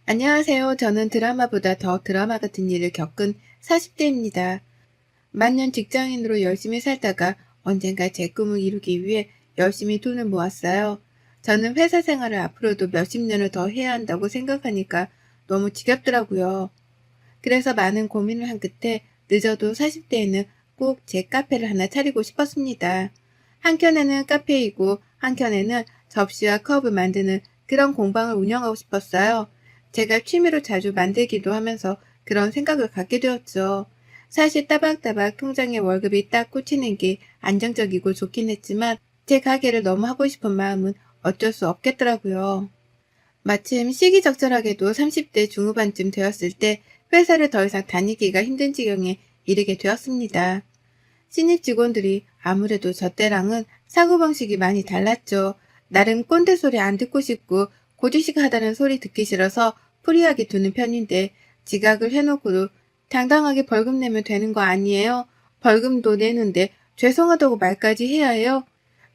안녕하세요. 저는 드라마보다 더 드라마 같은 일을 겪은 40대입니다. 만년 직장인으로 열심히 살다가 언젠가 제 꿈을 이루기 위해 열심히 돈을 모았어요. 저는 회사 생활을 앞으로도 몇십 년을 더 해야 한다고 생각하니까 너무 지겹더라고요. 그래서 많은 고민을 한 끝에 늦어도 40대에는 꼭 제 카페를 하나 차리고 싶었습니다. 한켠에는 카페이고 한켠에는 접시와 컵을 만드는 그런 공방을 운영하고 싶었어요. 제가 취미로 자주 만들기도 하면서 그런 생각을 갖게 되었죠. 사실 따박따박 통장에 월급이 딱 꽂히는 게 안정적이고 좋긴 했지만 제 가게를 너무 하고 싶은 마음은 어쩔 수 없겠더라고요. 마침 시기적절하게도 30대 중후반쯤 되었을 때 회사를 더 이상 다니기가 힘든 지경에 이르게 되었습니다. 신입 직원들이 아무래도 저 때랑은 사고방식이 많이 달랐죠. 나름 꼰대 소리 안 듣고 싶고 고지식하다는 소리 듣기 싫어서 프리하게 두는 편인데 지각을 해놓고도 당당하게 벌금 내면 되는 거 아니에요? 벌금도 내는데 죄송하다고 말까지 해야 해요?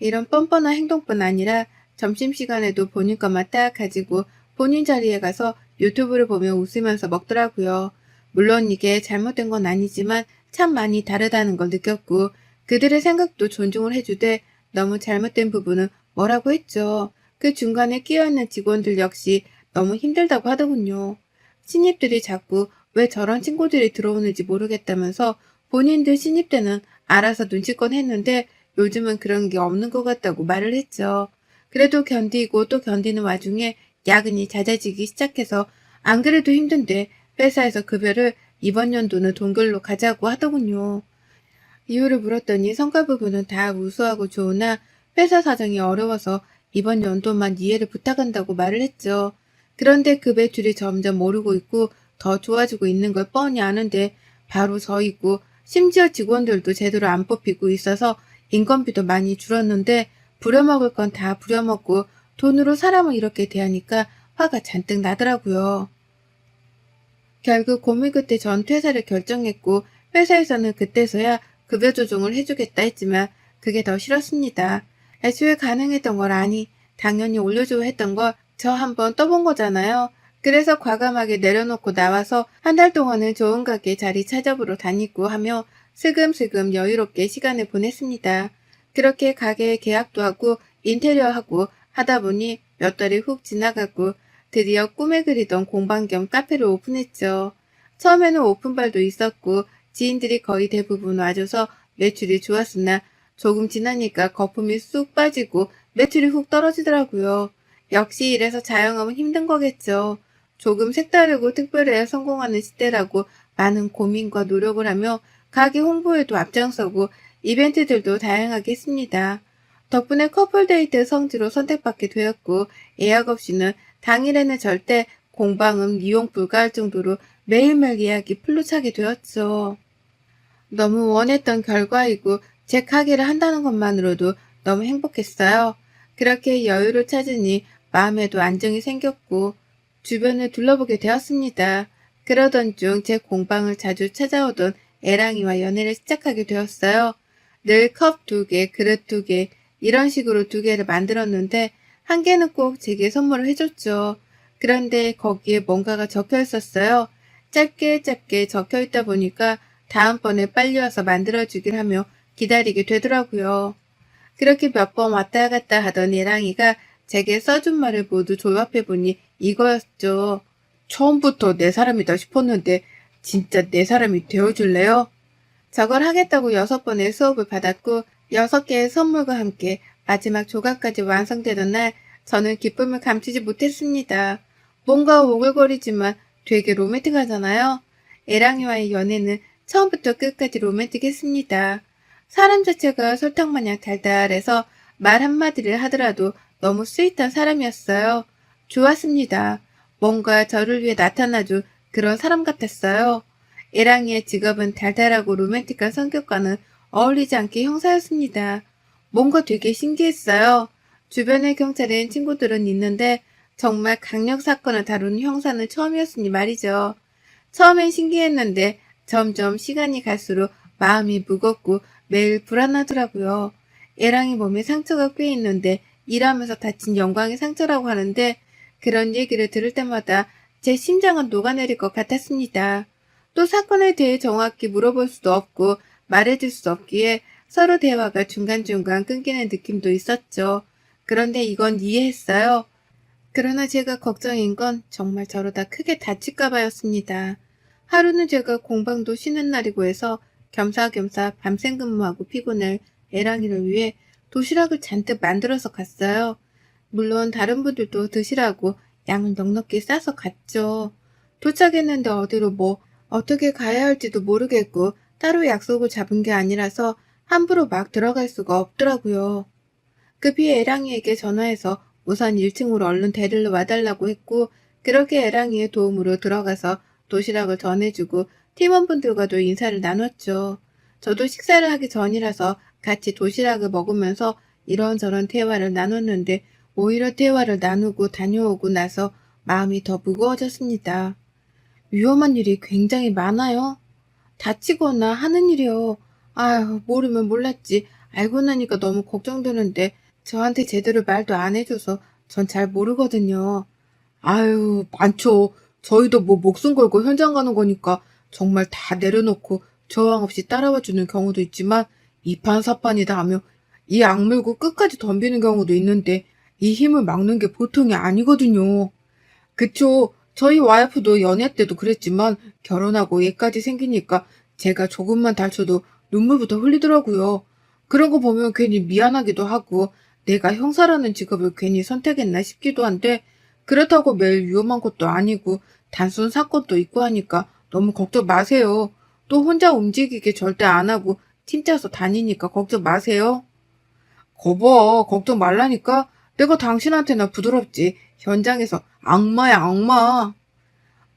이런 뻔뻔한 행동뿐 아니라 점심시간에도 본인 것만 딱 가지고 본인 자리에 가서 유튜브를 보며 웃으면서 먹더라고요. 물론 이게 잘못된 건 아니지만 참 많이 다르다는 걸 느꼈고 그들의 생각도 존중을 해주되 너무 잘못된 부분은 뭐라고 했죠. 그 중간에 끼어있는 직원들 역시 너무 힘들다고 하더군요. 신입들이 자꾸 왜 저런 친구들이 들어오는지 모르겠다면서 본인들 신입 때는 알아서 눈치껏 했는데 요즘은 그런 게 없는 것 같다고 말을 했죠. 그래도 견디고 또 견디는 와중에 야근이 잦아지기 시작해서 안 그래도 힘든데 회사에서 급여를 이번 연도는 동결로 가자고 하더군요. 이유를 물었더니 성과 부분은 다 우수하고 좋으나 회사 사정이 어려워서 이번 연도만 이해를 부탁한다고 말을 했죠. 그런데 그 매출이 점점 오르고 있고 더 좋아지고 있는 걸 뻔히 아는데 바로 저 있고 심지어 직원들도 제대로 안 뽑히고 있어서 인건비도 많이 줄었는데 부려먹을 건 다 부려먹고 돈으로 사람을 이렇게 대하니까 화가 잔뜩 나더라고요. 결국 고민 끝에 전 퇴사를 결정했고 회사에서는 그때서야 급여 조정을 해주겠다 했지만 그게 더 싫었습니다. 애초에 가능했던 걸 아니 당연히 올려줘야 했던 걸 저 한번 떠본 거잖아요. 그래서 과감하게 내려놓고 나와서 한 달 동안은 좋은 가게 자리 찾아보러 다니고 하며 슬금슬금 여유롭게 시간을 보냈습니다. 그렇게 가게에 계약도 하고 인테리어하고 하다 보니 몇 달이 훅 지나가고 드디어 꿈에 그리던 공방 겸 카페를 오픈했죠. 처음에는 오픈발도 있었고 지인들이 거의 대부분 와줘서 매출이 좋았으나 조금 지나니까 거품이 쑥 빠지고 매출이 훅 떨어지더라고요. 역시 이래서 자영업은 힘든 거겠죠. 조금 색다르고 특별해야 성공하는 시대라고 많은 고민과 노력을 하며 가게 홍보에도 앞장서고 이벤트들도 다양하게 했습니다. 덕분에 커플데이트 성지로 선택받게 되었고 예약 없이는 당일에는 절대 공방은 이용 불가할 정도로 매일매일 예약이 풀로 차게 되었죠. 너무 원했던 결과이고 제 가게를 한다는 것만으로도 너무 행복했어요. 그렇게 여유를 찾으니 마음에도 안정이 생겼고 주변을 둘러보게 되었습니다. 그러던 중 제 공방을 자주 찾아오던 애랑이와 연애를 시작하게 되었어요. 늘 컵 2개, 그릇 2개, 이런 식으로 2개를 만들었는데 한 개는 꼭 제게 선물을 해줬죠. 그런데 거기에 뭔가가 적혀 있었어요. 짧게 짧게 적혀 있다 보니까 다음번에 빨리 와서 만들어주길 하며 기다리게 되더라고요. 그렇게 몇 번 왔다 갔다 하던 예랑이가 제게 써준 말을 모두 조합해보니 이거였죠. 처음부터 내 사람이다 싶었는데 진짜 내 사람이 되어줄래요? 저걸 하겠다고 6번의 수업을 받았고 6개의 선물과 함께 마지막 조각까지 완성되던 날 저는 기쁨을 감추지 못했습니다. 뭔가 오글거리지만 되게 로맨틱하잖아요. 애랑이와의 연애는 처음부터 끝까지 로맨틱했습니다. 사람 자체가 설탕마냥 달달해서 말 한마디를 하더라도 너무 스윗한 사람이었어요. 좋았습니다. 뭔가 저를 위해 나타나줄 그런 사람 같았어요. 애랑이의 직업은 달달하고 로맨틱한 성격과는 어울리지 않게 형사였습니다. 뭔가 되게 신기했어요. 주변의 경찰엔 친구들은 있는데 정말 강력 사건을 다루는 형사는 처음이었으니 말이죠. 처음엔 신기했는데 점점 시간이 갈수록 마음이 무겁고 매일 불안하더라고요. 애랑이 몸에 상처가 꽤 있는데 일하면서 다친 영광의 상처라고 하는데 그런 얘기를 들을 때마다 제 심장은 녹아내릴 것 같았습니다. 또 사건에 대해 정확히 물어볼 수도 없고 말해줄 수 없기에 서로 대화가 중간중간 끊기는 느낌도 있었죠. 그런데 이건 이해했어요. 그러나 제가 걱정인 건 정말 저러다 크게 다칠까 봐였습니다. 하루는 제가 공방도 쉬는 날이고 해서 겸사겸사 밤샘 근무하고 피곤할 애랑이를 위해 도시락을 잔뜩 만들어서 갔어요. 물론 다른 분들도 드시라고 양을 넉넉히 싸서 갔죠. 도착했는데 어디로 어떻게 가야 할지도 모르겠고 따로 약속을 잡은 게 아니라서 함부로 막 들어갈 수가 없더라고요. 급히 애랑이에게 전화해서 우선 1층으로 얼른 데리러 와달라고 했고 그렇게 애랑이의 도움으로 들어가서 도시락을 전해주고 팀원분들과도 인사를 나눴죠. 저도 식사를 하기 전이라서 같이 도시락을 먹으면서 이런저런 대화를 나눴는데 오히려 대화를 나누고 다녀오고 나서 마음이 더 무거워졌습니다. 위험한 일이 굉장히 많아요. 다치거나 하는 일이요. 아휴, 모르면 몰랐지. 알고 나니까 너무 걱정되는데 저한테 제대로 말도 안 해줘서 전 잘 모르거든요. 아유, 많죠. 저희도 뭐 목숨 걸고 현장 가는 거니까 정말 다 내려놓고 저항 없이 따라와 주는 경우도 있지만 이판사판이다 하며 이 악물고 끝까지 덤비는 경우도 있는데 이 힘을 막는 게 보통이 아니거든요. 그쵸. 저희 와이프도 연애 때도 그랬지만 결혼하고 얘까지 생기니까 제가 조금만 다쳐도 눈물부터 흘리더라고요. 그런 거 보면 괜히 미안하기도 하고 내가 형사라는 직업을 괜히 선택했나 싶기도 한데 그렇다고 매일 위험한 것도 아니고 단순 사건도 있고 하니까 너무 걱정 마세요. 또 혼자 움직이게 절대 안 하고 팀 짜서 다니니까 걱정 마세요. 거봐, 걱정 말라니까? 내가 당신한테나 부드럽지. 현장에서 악마야, 악마.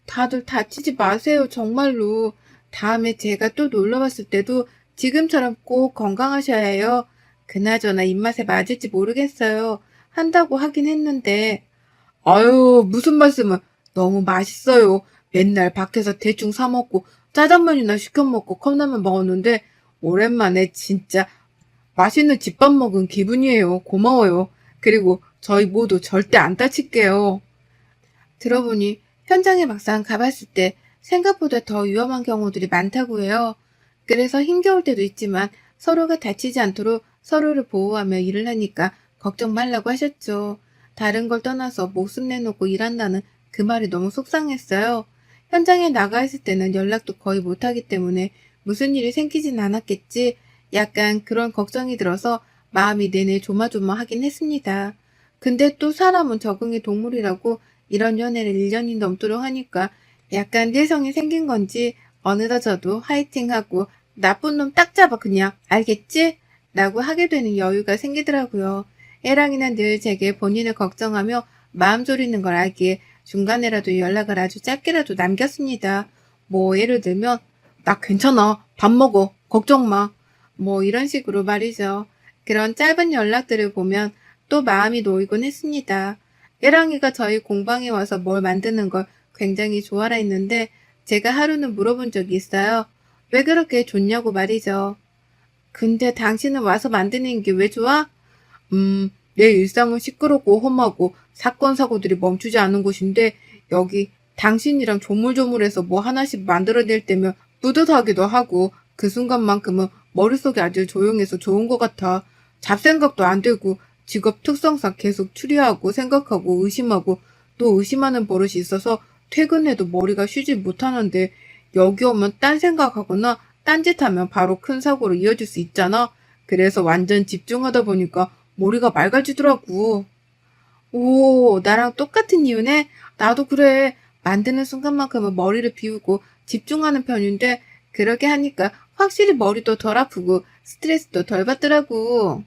다들 다치지 마세요, 정말로. 다음에 제가 또 놀러 왔을 때도 지금처럼 꼭 건강하셔야 해요. 그나저나 입맛에 맞을지 모르겠어요. 한다고 하긴 했는데. 아유, 무슨 말씀을. 너무 맛있어요. 맨날 밖에서 대충 사 먹고 짜장면이나 시켜 먹고 컵라면 먹었는데 오랜만에 진짜 맛있는 집밥 먹은 기분이에요. 고마워요. 그리고 저희 모두 절대 안 다칠게요. 들어보니 현장에 막상 가봤을 때 생각보다 더 위험한 경우들이 많다고 해요. 그래서 힘겨울 때도 있지만 서로가 다치지 않도록 서로를 보호하며 일을 하니까 걱정 말라고 하셨죠. 다른 걸 떠나서 목숨 내놓고 일한다는 그 말이 너무 속상했어요. 현장에 나가 있을 때는 연락도 거의 못하기 때문에 무슨 일이 생기진 않았겠지. 약간 그런 걱정이 들어서 마음이 내내 조마조마하긴 했습니다. 근데 또 사람은 적응의 동물이라고 이런 연애를 1년이 넘도록 하니까 약간 내성이 생긴 건지 어느덧 저도 화이팅하고 나쁜 놈 딱 잡아 그냥 알겠지? 라고 하게 되는 여유가 생기더라고요. 애랑이는 늘 제게 본인을 걱정하며 마음 졸이는 걸 알기에 중간에라도 연락을 아주 짧게라도 남겼습니다. 뭐 예를 들면 나 괜찮아. 밥 먹어. 걱정 마. 뭐 이런 식으로 말이죠. 그런 짧은 연락들을 보면 또 마음이 놓이곤 했습니다. 깨랑이가 저희 공방에 와서 뭘 만드는 걸 굉장히 좋아라 했는데 제가 하루는 물어본 적이 있어요. 왜 그렇게 좋냐고 말이죠. 근데 당신은 와서 만드는 게 왜 좋아? 내 일상은 시끄럽고 험하고 사건 사고들이 멈추지 않은 곳인데 여기 당신이랑 조물조물해서 뭐 하나씩 만들어낼 때면 뿌듯하기도 하고 그 순간만큼은 머릿속이 아주 조용해서 좋은 것 같아. 잡생각도 안 되고 직업 특성상 계속 추리하고 생각하고 의심하고 또 의심하는 버릇이 있어서 퇴근해도 머리가 쉬지 못하는데 여기 오면 딴 생각하거나 딴짓하면 바로 큰 사고로 이어질 수 있잖아. 그래서 완전 집중하다 보니까 머리가 맑아지더라고. 오, 나랑 똑같은 이유네? 나도 그래. 만드는 순간만큼은 머리를 비우고 집중하는 편인데 그렇게 하니까 확실히 머리도 덜 아프고 스트레스도 덜 받더라고.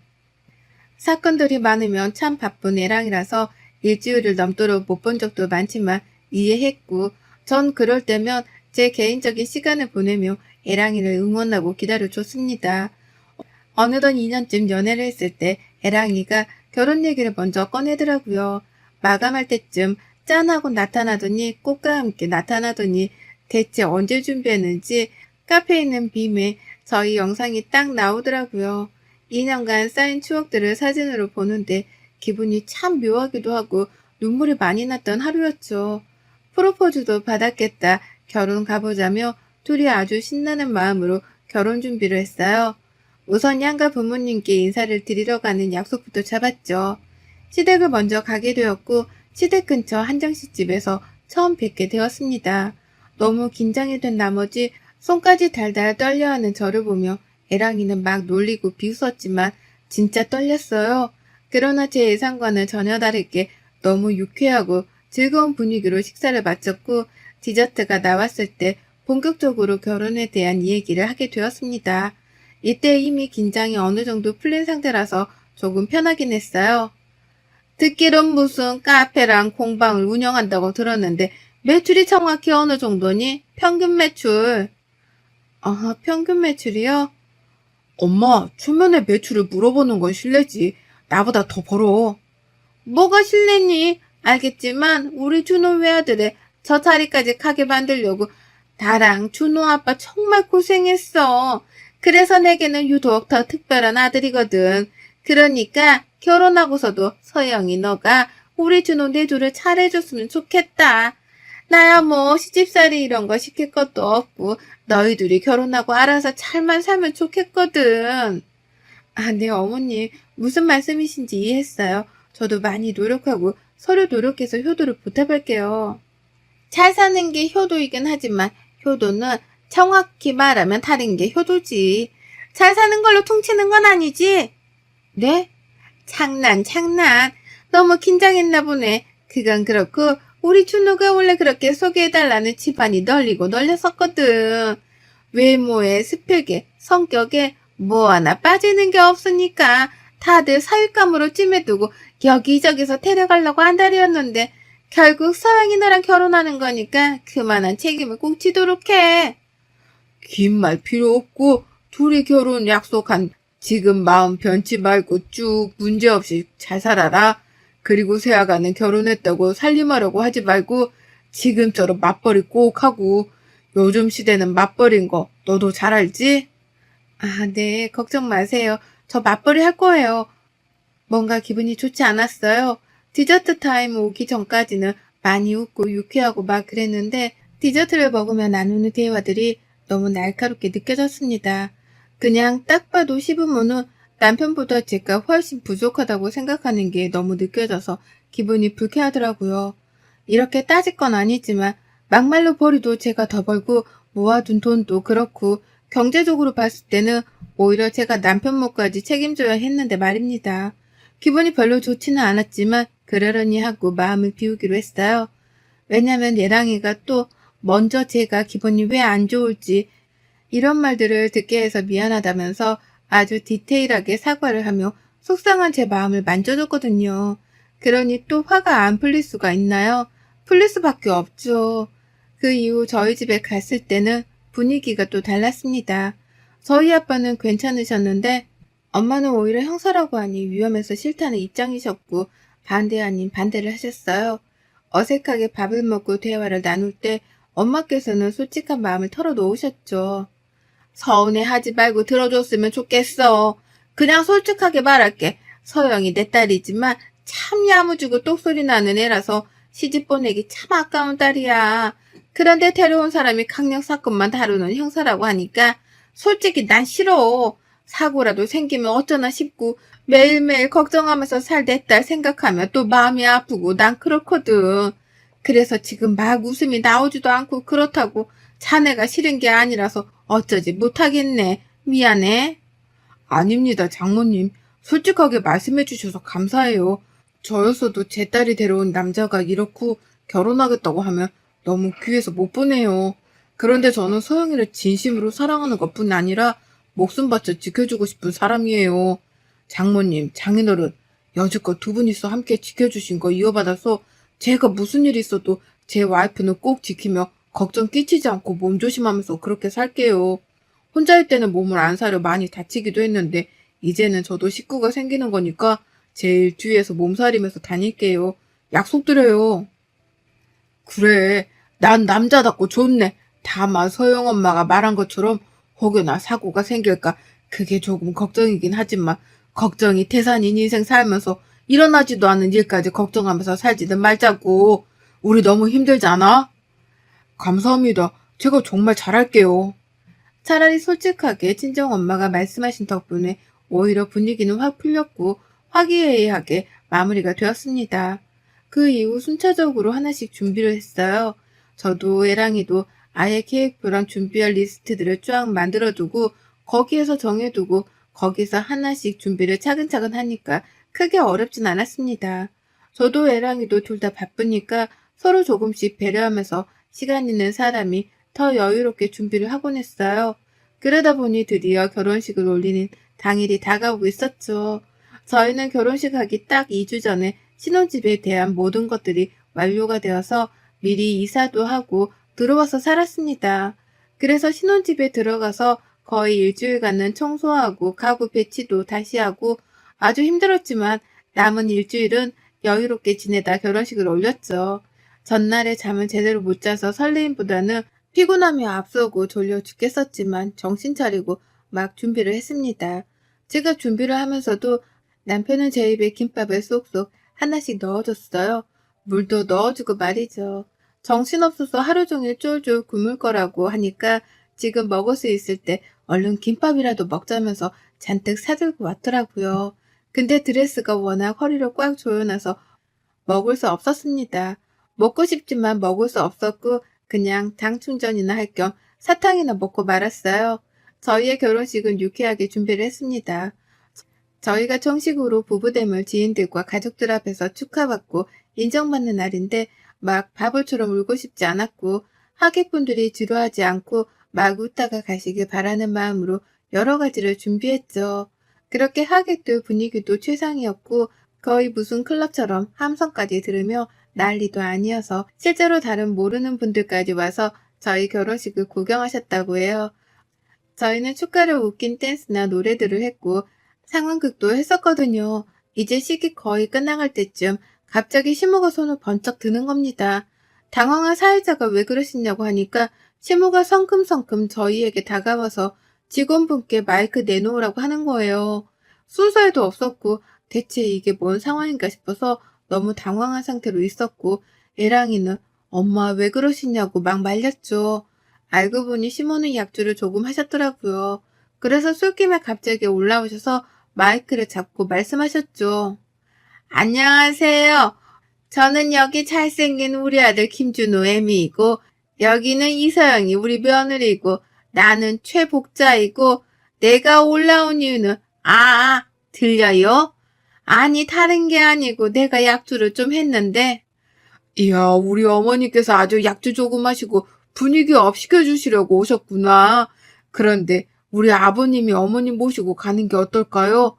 사건들이 많으면 참 바쁜 애랑이라서 일주일을 넘도록 못 본 적도 많지만 이해했고 전 그럴 때면 제 개인적인 시간을 보내며 애랑이를 응원하고 기다려줬습니다. 어느덧 2년쯤 연애를 했을 때 애랑이가 결혼 얘기를 먼저 꺼내더라고요. 마감할 때쯤 짠하고 나타나더니 꽃과 함께 나타나더니 대체 언제 준비했는지 카페에 있는 빔에 저희 영상이 딱 나오더라고요. 2년간 쌓인 추억들을 사진으로 보는데 기분이 참 묘하기도 하고 눈물이 많이 났던 하루였죠. 프로포즈도 받았겠다. 결혼 가보자며 둘이 아주 신나는 마음으로 결혼 준비를 했어요. 우선 양가 부모님께 인사를 드리러 가는 약속부터 잡았죠. 시댁을 먼저 가게 되었고 시댁 근처 한정식 집에서 처음 뵙게 되었습니다. 너무 긴장이 된 나머지 손까지 달달 떨려하는 저를 보며 애랑이는 막 놀리고 비웃었지만 진짜 떨렸어요. 그러나 제 예상과는 전혀 다르게 너무 유쾌하고 즐거운 분위기로 식사를 마쳤고 디저트가 나왔을 때 본격적으로 결혼에 대한 이야기를 하게 되었습니다. 이때 이미 긴장이 어느 정도 풀린 상태라서 조금 편하긴 했어요. 듣기론 무슨 카페랑 공방을 운영한다고 들었는데 매출이 정확히 어느 정도니? 평균 매출. 평균 매출이요? 엄마, 초면에 매출을 물어보는 건 실례지. 나보다 더 벌어. 뭐가 실례니? 알겠지만 우리 준호 외아들의 저 자리까지 가게 만들려고 나랑 준호 아빠 정말 고생했어. 그래서 내게는 유독 더 특별한 아들이거든. 그러니까 결혼하고서도 서영이 너가 우리 준호 내조를 잘해줬으면 좋겠다. 나야 뭐 시집살이 이런 거 시킬 것도 없고 너희들이 결혼하고 알아서 잘만 살면 좋겠거든. 네 어머님 무슨 말씀이신지 이해했어요. 저도 많이 노력하고 서로 노력해서 효도를 보답할게요. 잘 사는 게 효도이긴 하지만 효도는 정확히 말하면 다른 게 효도지. 잘 사는 걸로 퉁치는 건 아니지? 네? 장난. 너무 긴장했나 보네. 그건 그렇고 우리 준호가 원래 그렇게 소개해달라는 집안이 널리고 널렸었거든. 외모에 스펙에 성격에 뭐 하나 빠지는 게 없으니까 다들 사윗감으로 찜해두고 여기저기서 데려가려고 한달이었는데 결국 서영이 너랑 결혼하는 거니까 그만한 책임을 꼭 지도록 해. 긴 말 필요 없고 둘이 결혼 약속한 지금 마음 변치 말고 쭉 문제없이 잘 살아라. 그리고 새아가는 결혼했다고 살림하려고 하지 말고 지금처럼 맞벌이 꼭 하고 요즘 시대는 맞벌이인 거 너도 잘 알지? 네. 걱정 마세요. 저 맞벌이 할 거예요. 뭔가 기분이 좋지 않았어요. 디저트 타임 오기 전까지는 많이 웃고 유쾌하고 막 그랬는데 디저트를 먹으며 나누는 대화들이 너무 날카롭게 느껴졌습니다. 그냥 딱 봐도 시부모는 남편보다 제가 훨씬 부족하다고 생각하는 게 너무 느껴져서 기분이 불쾌하더라고요. 이렇게 따질 건 아니지만 막말로 벌이도 제가 더 벌고 모아둔 돈도 그렇고 경제적으로 봤을 때는 오히려 제가 남편 몫까지 책임져야 했는데 말입니다. 기분이 별로 좋지는 않았지만 그러려니 하고 마음을 비우기로 했어요. 왜냐면 예랑이가 또 먼저 제가 기분이 왜 안 좋을지 이런 말들을 듣게 해서 미안하다면서 아주 디테일하게 사과를 하며 속상한 제 마음을 만져줬거든요. 그러니 또 화가 안 풀릴 수가 있나요? 풀릴 수밖에 없죠. 그 이후 저희 집에 갔을 때는 분위기가 또 달랐습니다. 저희 아빠는 괜찮으셨는데 엄마는 오히려 형사라고 하니 위험해서 싫다는 입장이셨고 반대 아닌 반대를 하셨어요. 어색하게 밥을 먹고 대화를 나눌 때 엄마께서는 솔직한 마음을 털어놓으셨죠. 서운해하지 말고 들어줬으면 좋겠어. 그냥 솔직하게 말할게. 서영이 내 딸이지만 참 야무지고 똑소리 나는 애라서 시집 보내기 참 아까운 딸이야. 그런데 데려온 사람이 강력 사건만 다루는 형사라고 하니까 솔직히 난 싫어. 사고라도 생기면 어쩌나 싶고 매일매일 걱정하면서 살 내 딸 생각하면 또 마음이 아프고 난 그렇거든. 그래서 지금 막 웃음이 나오지도 않고 그렇다고 자네가 싫은 게 아니라서 어쩌지 못하겠네. 미안해. 아닙니다, 장모님. 솔직하게 말씀해 주셔서 감사해요. 저였어도 제 딸이 데려온 남자가 이렇고 결혼하겠다고 하면 너무 귀해서 못 보내요. 그런데 저는 서영이를 진심으로 사랑하는 것뿐 아니라 목숨 바쳐 지켜주고 싶은 사람이에요. 장모님, 장인어른, 여지껏 두 분이서 함께 지켜주신 거 이어받아서 제가 무슨 일 있어도 제 와이프는 꼭 지키며 걱정 끼치지 않고 몸조심하면서 그렇게 살게요. 혼자일 때는 몸을 안 사려 많이 다치기도 했는데 이제는 저도 식구가 생기는 거니까 제일 뒤에서 몸살이면서 다닐게요. 약속드려요. 그래, 난 남자답고 좋네. 다만 서영 엄마가 말한 것처럼 혹여나 사고가 생길까 그게 조금 걱정이긴 하지만 걱정이 태산인 인생 살면서 일어나지도 않은 일까지 걱정하면서 살지는 말자고. 우리 너무 힘들지 않아? 감사합니다. 제가 정말 잘할게요. 차라리 솔직하게 친정엄마가 말씀하신 덕분에 오히려 분위기는 확 풀렸고 화기애애하게 마무리가 되었습니다. 그 이후 순차적으로 하나씩 준비를 했어요. 저도 애랑이도 아예 계획표랑 준비할 리스트들을 쫙 만들어두고 거기에서 정해두고 거기서 하나씩 준비를 차근차근 하니까 크게 어렵진 않았습니다. 저도 애랑이도 둘 다 바쁘니까 서로 조금씩 배려하면서 시간 있는 사람이 더 여유롭게 준비를 하곤 했어요. 그러다 보니 드디어 결혼식을 올리는 당일이 다가오고 있었죠. 저희는 결혼식 하기 딱 2주 전에 신혼집에 대한 모든 것들이 완료가 되어서 미리 이사도 하고 들어와서 살았습니다. 그래서 신혼집에 들어가서 거의 일주일간은 청소하고 가구 배치도 다시 하고 아주 힘들었지만 남은 일주일은 여유롭게 지내다 결혼식을 올렸죠. 전날에 잠을 제대로 못 자서 설레임보다는 피곤함이 앞서고 졸려 죽겠었지만 정신 차리고 막 준비를 했습니다. 제가 준비를 하면서도 남편은 제 입에 김밥을 쏙쏙 하나씩 넣어줬어요. 물도 넣어주고 말이죠. 정신없어서 하루 종일 쫄쫄 굶을 거라고 하니까 지금 먹을 수 있을 때 얼른 김밥이라도 먹자면서 잔뜩 사들고 왔더라고요. 근데 드레스가 워낙 허리를 꽉 조여놔서 먹을 수 없었습니다. 먹고 싶지만 먹을 수 없었고 그냥 당 충전이나 할 겸 사탕이나 먹고 말았어요. 저희의 결혼식은 유쾌하게 준비를 했습니다. 저희가 정식으로 부부됨을 지인들과 가족들 앞에서 축하받고 인정받는 날인데 막 바보처럼 울고 싶지 않았고 하객분들이 지루하지 않고 막 웃다가 가시길 바라는 마음으로 여러 가지를 준비했죠. 그렇게 하객들 분위기도 최상이었고 거의 무슨 클럽처럼 함성까지 들으며 난리도 아니어서 실제로 다른 모르는 분들까지 와서 저희 결혼식을 구경하셨다고 해요. 저희는 축가를 웃긴 댄스나 노래들을 했고 상황극도 했었거든요. 이제 시기 거의 끝나갈 때쯤 갑자기 시모가 손을 번쩍 드는 겁니다. 당황한 사회자가 왜 그러시냐고 하니까 시모가 성큼성큼 저희에게 다가와서 직원분께 마이크 내놓으라고 하는 거예요. 순서에도 없었고 대체 이게 뭔 상황인가 싶어서 너무 당황한 상태로 있었고 애랑이는 엄마 왜 그러시냐고 막 말렸죠. 알고 보니 시모는 약주를 조금 하셨더라고요. 그래서 술김에 갑자기 올라오셔서 마이크를 잡고 말씀하셨죠. 안녕하세요. 저는 여기 잘생긴 우리 아들 김준호 애미이고 여기는 이서영이 우리 며느리고 나는 최복자이고 내가 올라온 이유는 들려요? 아니 다른 게 아니고 내가 약주를 좀 했는데 이야 우리 어머니께서 아주 약주 조금 하시고 분위기 업 시켜주시려고 오셨구나. 그런데 우리 아버님이 어머님 모시고 가는 게 어떨까요?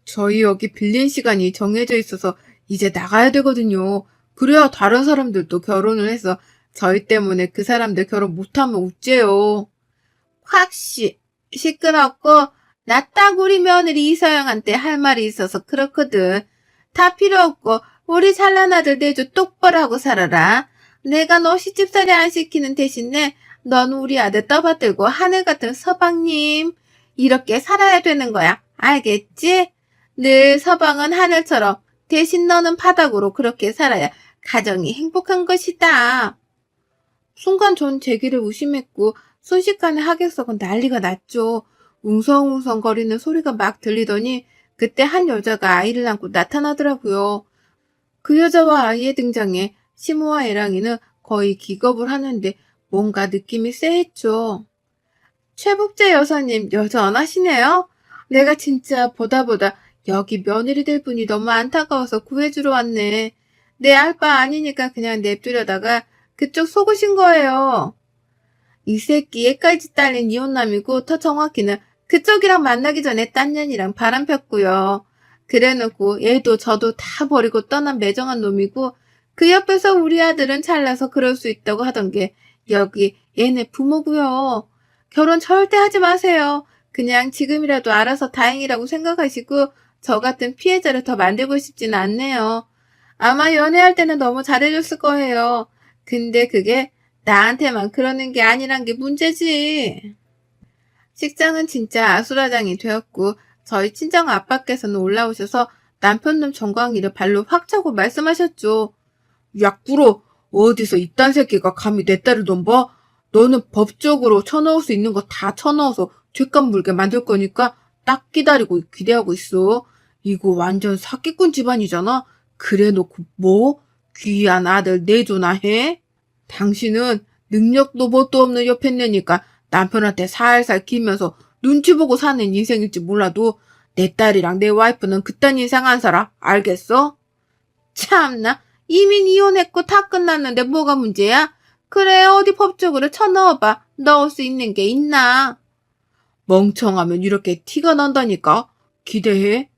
저희 여기 빌린 시간이 정해져 있어서 이제 나가야 되거든요. 그래야 다른 사람들도 결혼을 해서 저희 때문에 그 사람들 결혼 못하면 어째요. 시끄럽고 나 딱 우리 며느리 이서영한테 할 말이 있어서 그렇거든. 다 필요 없고 우리 잘난 아들 내조 똑바로 하고 살아라. 내가 너 시집살이 안 시키는 대신에 넌 우리 아들 떠받들고 하늘 같은 서방님 이렇게 살아야 되는 거야. 알겠지? 늘 서방은 하늘처럼 대신 너는 바닥으로 그렇게 살아야 가정이 행복한 것이다. 순간 전 제기를 의심했고 순식간에 하객석은 난리가 났죠. 웅성웅성거리는 소리가 막 들리더니 그때 한 여자가 아이를 안고 나타나더라고요. 그 여자와 아이의 등장에 시모와 애랑이는 거의 기겁을 하는데 뭔가 느낌이 쎄했죠. 최복재 여사님 여전하시네요. 내가 진짜 보다 여기 며느리 될 분이 너무 안타까워서 구해주러 왔네. 내 알 바 아니니까 그냥 냅두려다가 그쪽 속으신 거예요. 이 새끼 애까지 딸린 이혼남이고 더 정확히는 그쪽이랑 만나기 전에 딴 년이랑 바람 폈고요. 그래놓고 얘도 저도 다 버리고 떠난 매정한 놈이고 그 옆에서 우리 아들은 잘나서 그럴 수 있다고 하던 게 여기 얘네 부모고요. 결혼 절대 하지 마세요. 그냥 지금이라도 알아서 다행이라고 생각하시고 저 같은 피해자를 더 만들고 싶지는 않네요. 아마 연애할 때는 너무 잘해줬을 거예요. 근데 그게 나한테만 그러는 게 아니란 게 문제지. 식장은 진짜 아수라장이 되었고 저희 친정 아빠께서는 올라오셔서 남편놈 정광이를 발로 확 차고 말씀하셨죠. 야 꿇어. 어디서 이딴 새끼가 감히 내 딸을 넘봐? 너는 법적으로 쳐넣을 수 있는 거 다 쳐넣어서 죄값 물게 만들 거니까 딱 기다리고 기대하고 있어. 이거 완전 사기꾼 집안이잖아. 그래 놓고 뭐? 귀한 아들 내조나 해? 당신은 능력도 뭣도 없는 옆했내니까 남편한테 살살 기면서 눈치 보고 사는 인생일지 몰라도 내 딸이랑 내 와이프는 그딴 인생 안 살아. 알겠어? 참나. 이미 이혼했고 다 끝났는데 뭐가 문제야? 그래 어디 법적으로 쳐넣어봐. 넣을 수 있는 게 있나? 멍청하면 이렇게 티가 난다니까. 기대해.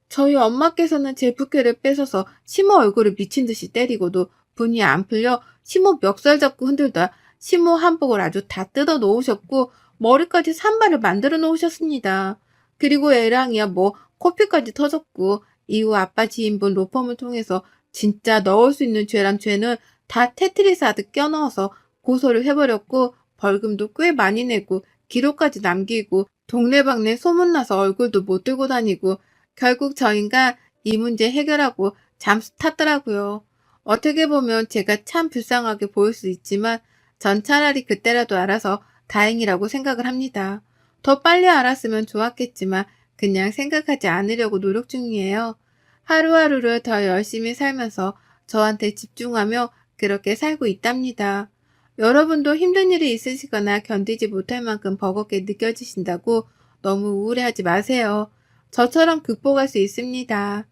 저희 엄마께서는 제 부케를 뺏어서 시모 얼굴을 미친 듯이 때리고도 분이 안 풀려 시모 멱살 잡고 흔들다 시모 한복을 아주 다 뜯어 놓으셨고 머리까지 산발을 만들어 놓으셨습니다. 그리고 애랑이야 뭐 코피까지 터졌고 이후 아빠 지인분 로펌을 통해서 진짜 넣을 수 있는 죄란 죄는 다 테트리스 하듯 껴넣어서 고소를 해버렸고 벌금도 꽤 많이 내고 기록까지 남기고 동네방네 소문나서 얼굴도 못 들고 다니고 결국 저희가 이 문제 해결하고 잠수 탔더라고요. 어떻게 보면 제가 참 불쌍하게 보일 수 있지만 전 차라리 그때라도 알아서 다행이라고 생각을 합니다. 더 빨리 알았으면 좋았겠지만 그냥 생각하지 않으려고 노력 중이에요. 하루하루를 더 열심히 살면서 저한테 집중하며 그렇게 살고 있답니다. 여러분도 힘든 일이 있으시거나 견디지 못할 만큼 버겁게 느껴지신다고 너무 우울해하지 마세요. 저처럼 극복할 수 있습니다.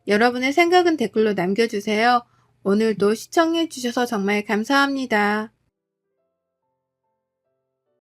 여러분의 생각은 댓글로 남겨주세요. 오늘도 시청해주셔서 정말 감사합니다.